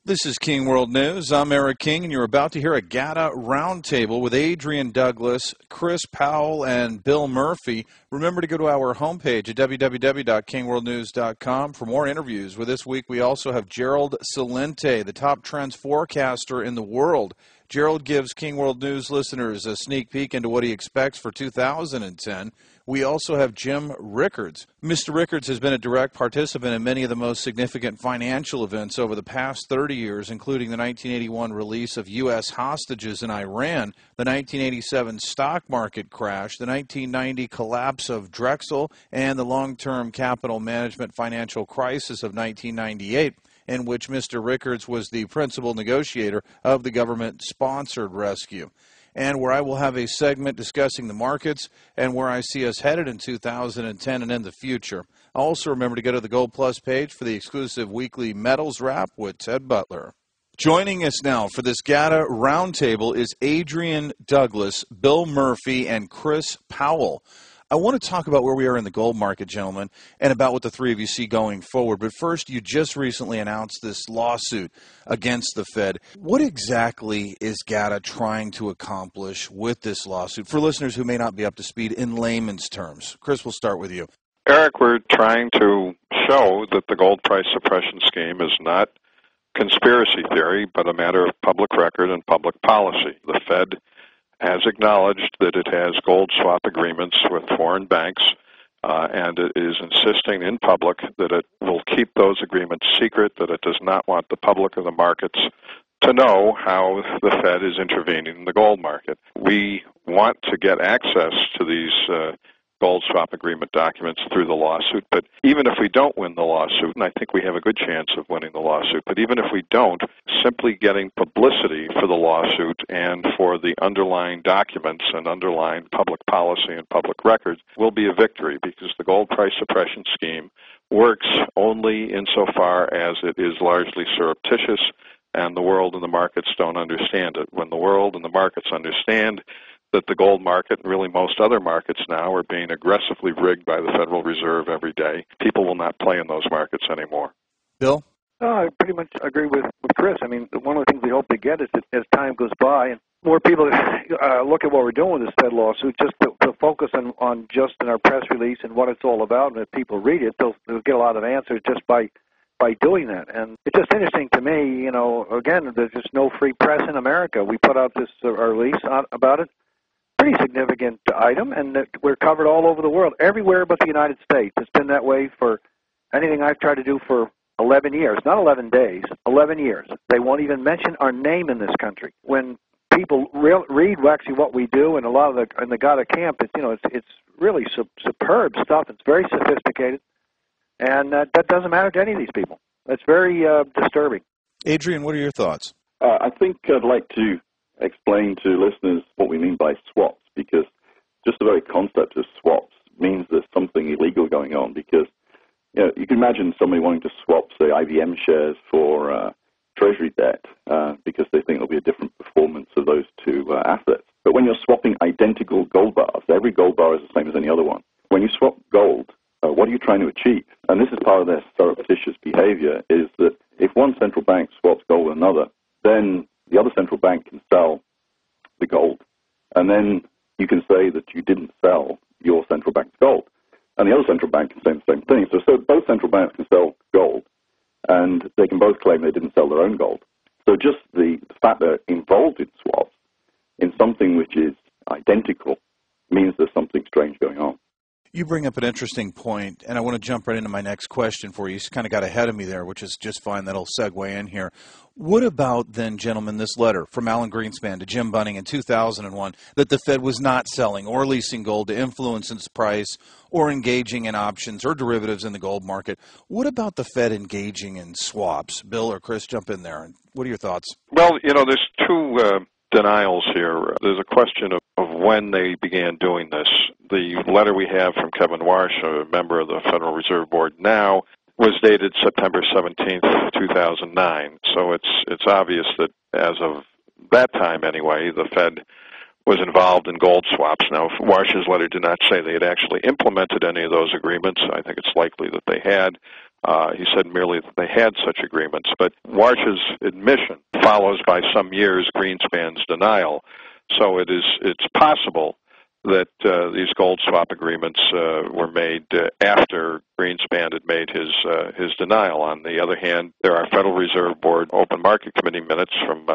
This is King World News. I'm Eric King, and you're about to hear a GATA roundtable with Adrian Douglas, Chris Powell, and Bill Murphy. Remember to go to our homepage at www.kingworldnews.com for more interviews. With this week, we also have Gerald Celente, the top trends forecaster in the world. Gerald gives King World News listeners a sneak peek into what he expects for 2010. We also have Jim Rickards. Mr. Rickards has been a direct participant in many of the most significant financial events over the past 30 years, including the 1981 release of U.S. hostages in Iran, the 1987 stock market crash, the 1990 collapse of Drexel, and the long-term capital management financial crisis of 1998. In which Mr. Rickards was the principal negotiator of the government-sponsored rescue, and where I will have a segment discussing the markets and where I see us headed in 2010 and in the future. Also remember to go to the Gold Plus page for the exclusive weekly Metals Wrap with Ted Butler. Joining us now for this GATA roundtable is Adrian Douglas, Bill Murphy, and Chris Powell. I want to talk about where we are in the gold market, gentlemen, and about what the three of you see going forward. But first, you just recently announced this lawsuit against the Fed. What exactly is GATA trying to accomplish with this lawsuit for listeners who may not be up to speed in layman's terms? Chris, we'll start with you. Eric, we're trying to show that the gold price suppression scheme is not conspiracy theory, but a matter of public record and public policy. The Fed has acknowledged that it has gold swap agreements with foreign banks, and it is insisting in public that it will keep those agreements secret, that it does not want the public or the markets to know how the Fed is intervening in the gold market. We want to get access to these gold swap agreement documents through the lawsuit, but even if we don't win the lawsuit, and I think we have a good chance of winning the lawsuit, but even if we don't, simply getting publicity for the lawsuit and for the underlying documents and underlying public policy and public records will be a victory, because the gold price suppression scheme works only insofar as it is largely surreptitious and the world and the markets don't understand it. When the world and the markets understand that the gold market and really most other markets now are being aggressively rigged by the Federal Reserve every day, people will not play in those markets anymore. Bill? I pretty much agree with Chris. I mean, one of the things we hope to get is that as time goes by and more people look at what we're doing with this Fed lawsuit, just to focus on just in our press release and what it's all about, and if people read it, they'll get a lot of answers just by doing that. And it's just interesting to me, again, there's just no free press in America. We put out this release about it. Pretty significant item, and that we're covered all over the world, everywhere but the United States. It's been that way for anything I've tried to do for 11 years, not 11 days, 11 years. They won't even mention our name in this country. When people read actually what we do, and a lot of in the GATA camp, it's really superb stuff. It's very sophisticated, and that doesn't matter to any of these people. It's very disturbing. Adrian, what are your thoughts? I think I'd like to explain to listeners what we mean by swaps, because just the very concept of swaps means there's something illegal going on, because you can imagine somebody wanting to swap, say, IBM shares for treasury debt because they think there'll be a different performance of those two assets. But when you're swapping identical gold bars, every gold bar is the same as any other one. When you swap gold, what are you trying to achieve? And this is part of their surreptitious behavior, is that if one central bank swaps gold with another, then the other central bank can sell the gold, and then you can say that you didn't sell your central bank's gold, and the other central bank can say the same thing. So both central banks can sell gold, and they can both claim they didn't sell their own gold. So just the fact they're involved in swaps in something which is identical means there's something strange going on. You bring up an interesting point, and I want to jump right into my next question for you. You kind of got ahead of me there, which is just fine. That'll segue in here. What about then, gentlemen, this letter from Alan Greenspan to Jim Bunning in 2001 that the Fed was not selling or leasing gold to influence its price or engaging in options or derivatives in the gold market? What about the Fed engaging in swaps? Bill or Chris, jump in there. What are your thoughts? Well, there's two denials here. There's a question of when they began doing this. The letter we have from Kevin Warsh, a member of the Federal Reserve Board now, was dated September 17th, 2009. So it's obvious that as of that time anyway, the Fed was involved in gold swaps. Now, Warsh's letter did not say they had actually implemented any of those agreements. I think it's likely that they had. He said merely that they had such agreements. But Warsh's admission follows by some years Greenspan's denial. So it's possible that these gold swap agreements were made after Greenspan had made his denial. On the other hand, there are Federal Reserve Board Open Market Committee minutes from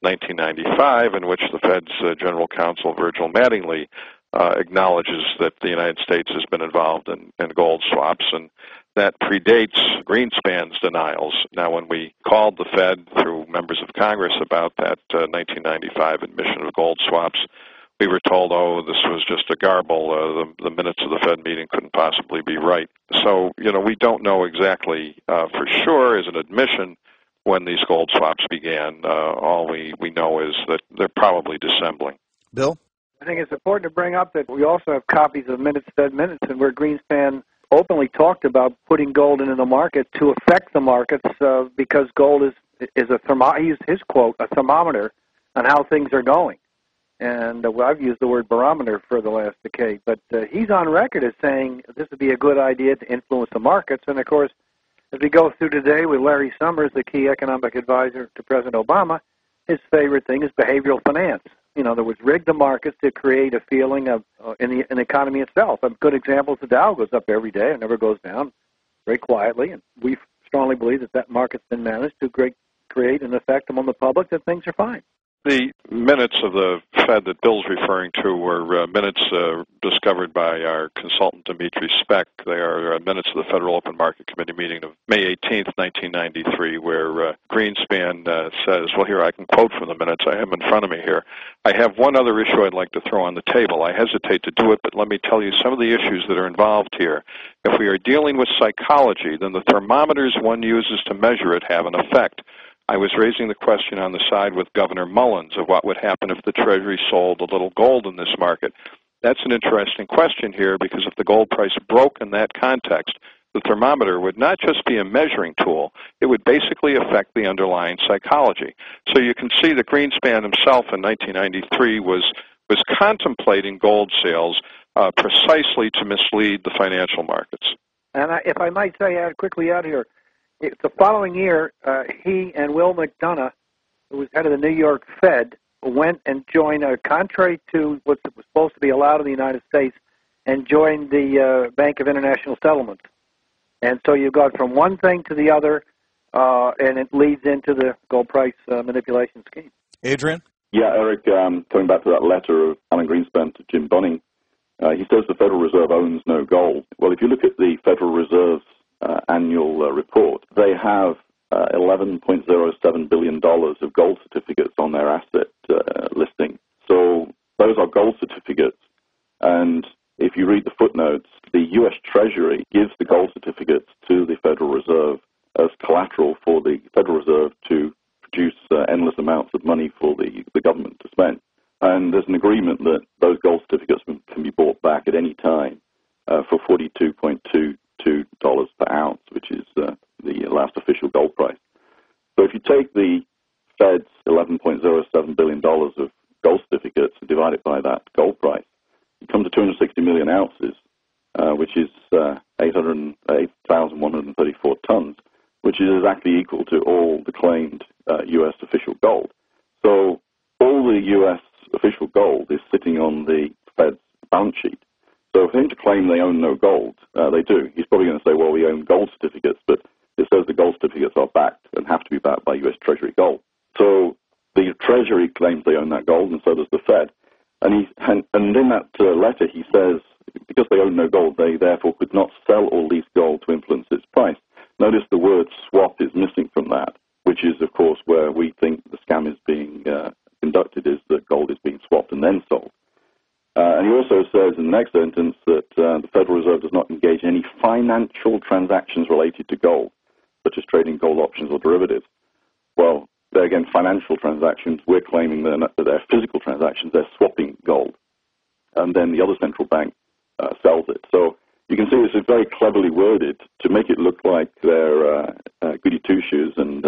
1995 in which the Fed's General Counsel Virgil Mattingly acknowledges that the United States has been involved in gold swaps, and that predates Greenspan's denials. Now, when we called the Fed through members of Congress about that 1995 admission of gold swaps, we were told, this was just a garble. The minutes of the Fed meeting couldn't possibly be right. So, we don't know exactly for sure as an admission when these gold swaps began. All we know is that they're probably dissembling. Bill? I think it's important to bring up that we also have copies of Fed minutes, and where Greenspan openly talked about putting gold into the market to affect the markets because gold is he used his quote, a thermometer on how things are going. And I've used the word barometer for the last decade. But he's on record as saying this would be a good idea to influence the markets. And, of course, as we go through today with Larry Summers, the key economic advisor to President Obama, his favorite thing is behavioral finance. In other words, rig the markets to create a feeling of in the economy itself. A good example is the Dow goes up every day and never goes down, very quietly. And we strongly believe that market's been managed to create an effect among the public that things are fine. The minutes of the Fed that Bill's referring to were minutes discovered by our consultant, Dimitri Speck. They are minutes of the Federal Open Market Committee meeting of May 18th, 1993, where Greenspan says, well, here, I can quote from the minutes. I have them in front of me here. I have one other issue I'd like to throw on the table. I hesitate to do it, but let me tell you some of the issues that are involved here. If we are dealing with psychology, then the thermometers one uses to measure it have an effect. I was raising the question on the side with Governor Mullins of what would happen if the Treasury sold a little gold in this market. That's an interesting question here because if the gold price broke in that context, the thermometer would not just be a measuring tool, it would basically affect the underlying psychology. So you can see that Greenspan himself in 1993 was contemplating gold sales precisely to mislead the financial markets. And if I might say, quickly out here, the following year, he and Will McDonough, who was head of the New York Fed, went and joined, contrary to what was supposed to be allowed in the United States, and joined the Bank of International Settlements. And so you got from one thing to the other, and it leads into the gold price manipulation scheme. Adrian? Yeah, Eric, coming back to that letter of Alan Greenspan to Jim Bunning, he says the Federal Reserve owns no gold. Well, if you look at the Federal Reserve's annual report, they have $11.07 billion of gold certificates on their asset listing. So those are gold certificates. And if you read the footnotes, the U.S. Treasury gives the gold certificates to the Federal Reserve as collateral for the Federal Reserve to produce endless amounts of money for the government to spend. And there's an agreement that those gold certificates can be bought back at any time for $42.22 per ounce, which is the last official gold price. So if you take the Fed's $11.07 billion of gold certificates and divide it by that gold price, you come to 260 million ounces, which is 8,134 tons, which is exactly equal to all the claimed U.S. official gold. So all the U.S. official gold is sitting on the Fed's balance sheet. So for him to claim they own no gold, they do. He's probably going to say, well, we own gold certificates, but it says the gold certificates are backed and have to be backed by U.S. Treasury gold. So the Treasury claims they own that gold, and so does the Fed. And in that letter, he says, because they own no gold, they therefore could not sell or lease gold to influence its price. Notice the word swap is missing from that, which is, of course, where we think the scam is being conducted, is that gold is being swapped and then sold. And he also says in the next sentence that the Federal Reserve does not engage in any financial transactions related to gold, such as trading gold options or derivatives. Well, they're, again, financial transactions. We're claiming that they're physical transactions. They're swapping gold. And then the other central bank sells it. So you can see this is very cleverly worded to make it look like they're goody two-shoes and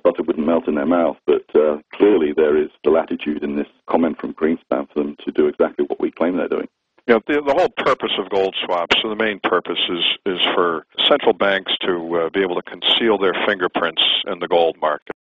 butter wouldn't melt in their mouth. But clearly there is the latitude in this comment from Greenspan for them to do exactly what we claim they're doing. The whole purpose of gold swaps, so the main purpose is for central banks to be able to conceal their fingerprints in the gold market.